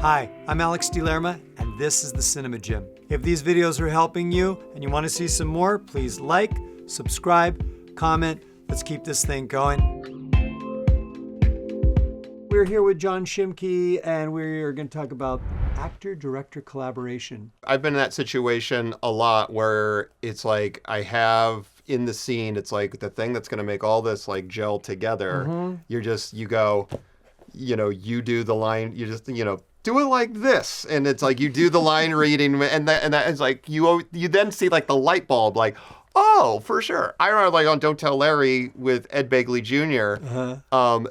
Hi, I'm Alex DeLerma, and this is the Cinema Gym. If these videos are helping you and you want to see some more, please like, subscribe, comment. Let's keep this thing going. We're here with John Schimke, and we're going to talk about actor-director collaboration. I've been in that situation a lot where it's like I have in the scene, it's like the thing that's going to make all this like gel together. Mm-hmm. You go, you do the line, do it like this. And it's like you do the line reading and that is like you then see like the light bulb like, oh, for sure. I remember like on Don't Tell Larry with Ed Begley Jr.,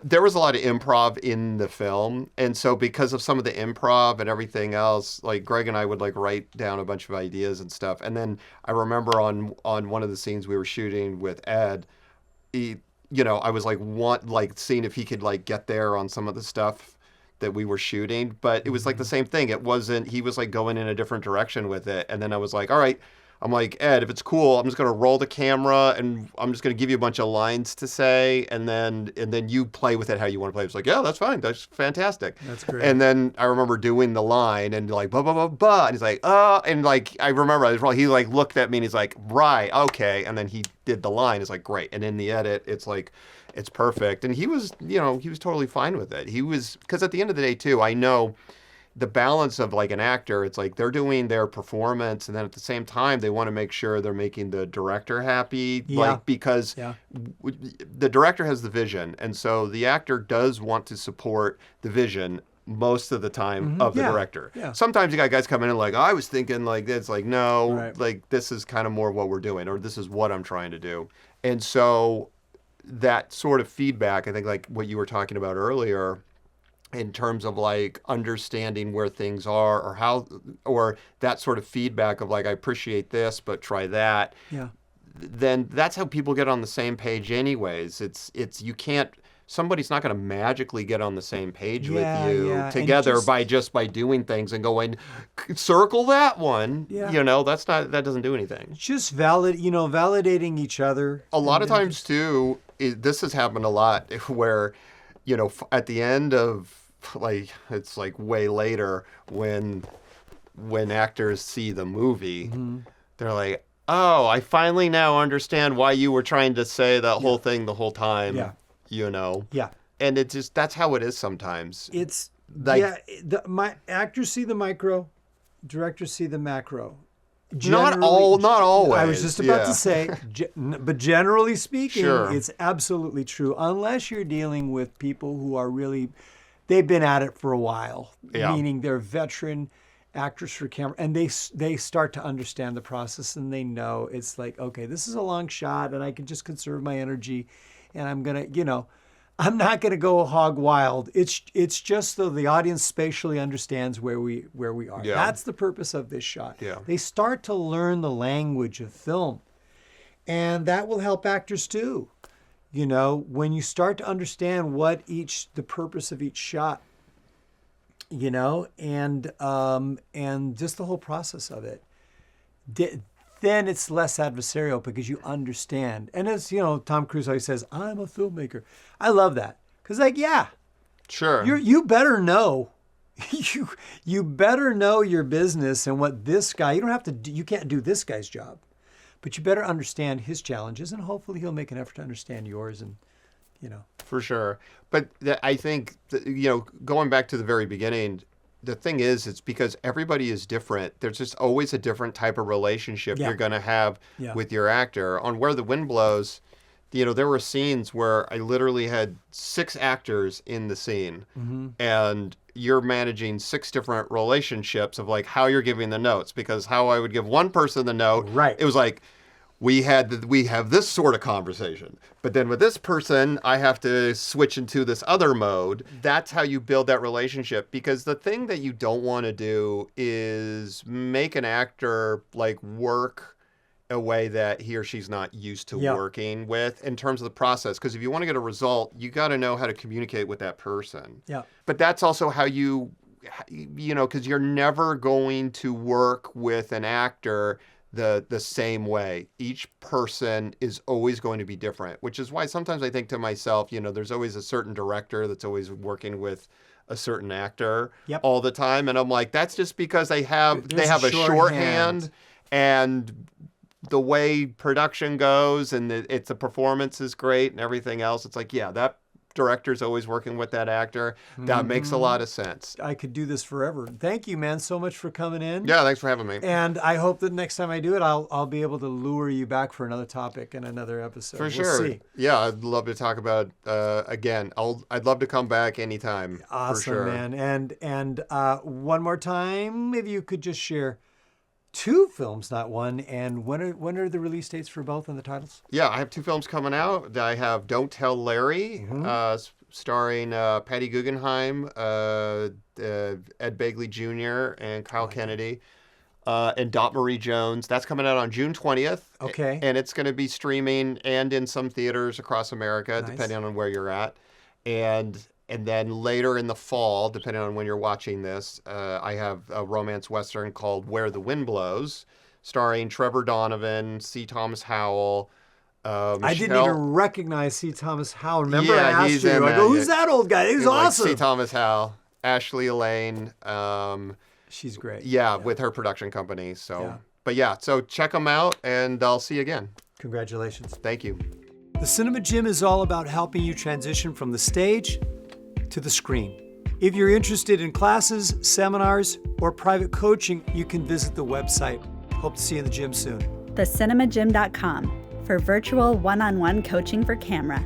there was a lot of improv in the film. And so because of some of the improv and everything else, like Greg and I would like write down a bunch of ideas and stuff. And then I remember on one of the scenes we were shooting with Ed, I was like seeing if he could like get there on some of the stuff that we were shooting. But it was like the same thing. He was like going in a different direction with it. And then I was like, all right. I'm like, Ed, if it's cool, I'm just going to roll the camera and I'm just going to give you a bunch of lines to say. And then you play with it how you want to play. It's like, yeah, that's fine. That's fantastic. That's great. And then I remember doing the line and like, blah, blah, blah, blah. And he's like, and like, I remember he like looked at me and he's like, right, okay. And then he did the line. It's like, great. And in the edit, it's like, it's perfect. And he was totally fine with it. Because at the end of the day too, I know the balance of like an actor, it's like they're doing their performance and then at the same time they want to make sure they're making the director happy, because the director has the vision, and so the actor does want to support the vision most of the time of the director. Yeah. Sometimes you got guys come in and like, I was thinking like this, like no, like this is kind of more what we're doing, or this is what I'm trying to do. And so that sort of feedback, I think like what you were talking about earlier, in terms of like understanding where things are or that sort of feedback of like, I appreciate this, but try that. Yeah. Then that's how people get on the same page anyways. Somebody's not going to magically get on the same page with you together by doing things and going, circle that one. Yeah. That doesn't do anything. Just validating each other. A lot of times too, this has happened a lot where, at the end of like, it's like way later when actors see the movie, they're like, oh, I finally now understand why you were trying to say that whole thing the whole time. Yeah. Yeah. And it's just, that's how it is sometimes. It's like, my actors see the micro, directors see the macro. Not always. I was just about to say, but generally speaking, it's absolutely true. Unless you're dealing with people who are really, they've been at it for a while, meaning they're veteran actors for camera, and they start to understand the process, and they know it's like, okay, this is a long shot, and I can just conserve my energy, and I'm gonna, I'm not going to go hog wild. It's just so the audience spatially understands where we are. Yeah. That's the purpose of this shot. Yeah. They start to learn the language of film, and that will help actors too. When you start to understand the purpose of each shot, and just the whole process of it. Then it's less adversarial because you understand. And as Tom Cruise always says, I'm a filmmaker. I love that. Because sure. You better know. You better know your business and what this guy, you can't do this guy's job. But you better understand his challenges, and hopefully he'll make an effort to understand yours, and For sure. But I think going back to the very beginning, the thing is, it's because everybody is different. There's just always a different type of relationship you're going to have with your actor. On Where the Wind Blows, there were scenes where I literally had 6 actors in the scene, and you're managing 6 different relationships of like how you're giving the notes, because how I would give one person the note, it was like, we have this sort of conversation, but then with this person, I have to switch into this other mode. That's how you build that relationship, because the thing that you don't want to do is make an actor like work a way that he or she's not used to working with in terms of the process. Because if you want to get a result, you got to know how to communicate with that person. Yeah. But that's also how because you're never going to work with an actor the same way. Each person is always going to be different, which is why sometimes I think to myself, there's always a certain director that's always working with a certain actor Yep. all the time, and I'm like, that's just because they have a shorthand, and the way production goes, and the performance is great and everything else. It's like, yeah, that director's always working with that actor. That makes a lot of sense. I could do this forever. Thank you, man, so much for coming in. Yeah, thanks for having me. And I hope that next time I do it, I'll be able to lure you back for another topic and another episode. For sure. We'll see. Yeah, I'd love to talk about again. I'd love to come back anytime. Awesome, for sure. man. And one more time, maybe you could just share 2 films, not one, and when are the release dates for both and the titles? Yeah, I have 2 films coming out. I have Don't Tell Larry, starring Patty Guggenheim, Ed Begley Jr., and Kyle Kennedy, and Dot Marie Jones. That's coming out on June 20th. Okay. And it's going to be streaming and in some theaters across America, depending on where you're at. And then later in the fall, depending on when you're watching this, I have a romance western called Where the Wind Blows, starring Trevor Donovan, C. Thomas Howell. I didn't even recognize C. Thomas Howell. Remember, I asked you, I go, who's that old guy? He's awesome. Like C. Thomas Howell, Ashley Elaine. She's great. Yeah, with her production company. So, But yeah, so check them out, and I'll see you again. Congratulations. Thank you. The Cinema Gym is all about helping you transition from the stage to the screen. If you're interested in classes, seminars, or private coaching, you can visit the website. Hope to see you in the gym soon. TheCinemaGym.com for virtual one-on-one coaching for camera.